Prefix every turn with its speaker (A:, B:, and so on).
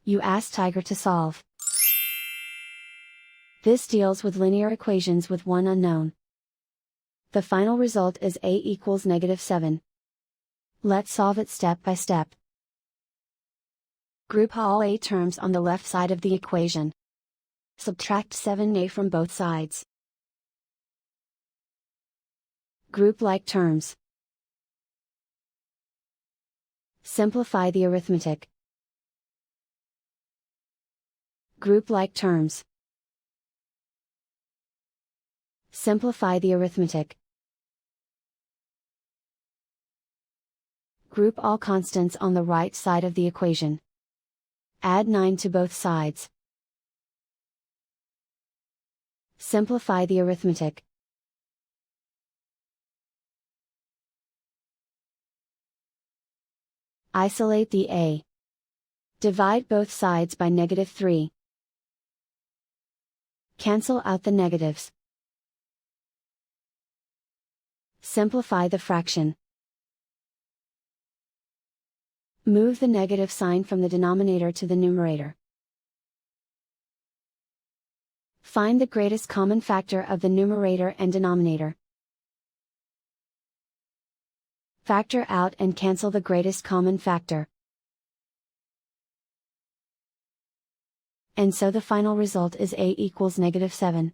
A: You ask Tiger to solve. This deals with linear equations with one unknown. The final result is a equals -7. Let's solve it step by step. Group all a terms on the left side of the equation. Subtract 7a from both sides. Group like terms. Simplify the arithmetic. Group like terms. Simplify the arithmetic. Group all constants on the right side of the equation. Add 9 to both sides. Simplify the arithmetic. Isolate the a. Divide both sides by -3. Cancel out the negatives. Simplify the fraction. Move the negative sign from the denominator to the numerator. Find the greatest common factor of the numerator and denominator. Factor out and cancel the greatest common factor. And so the final result is a equals -7.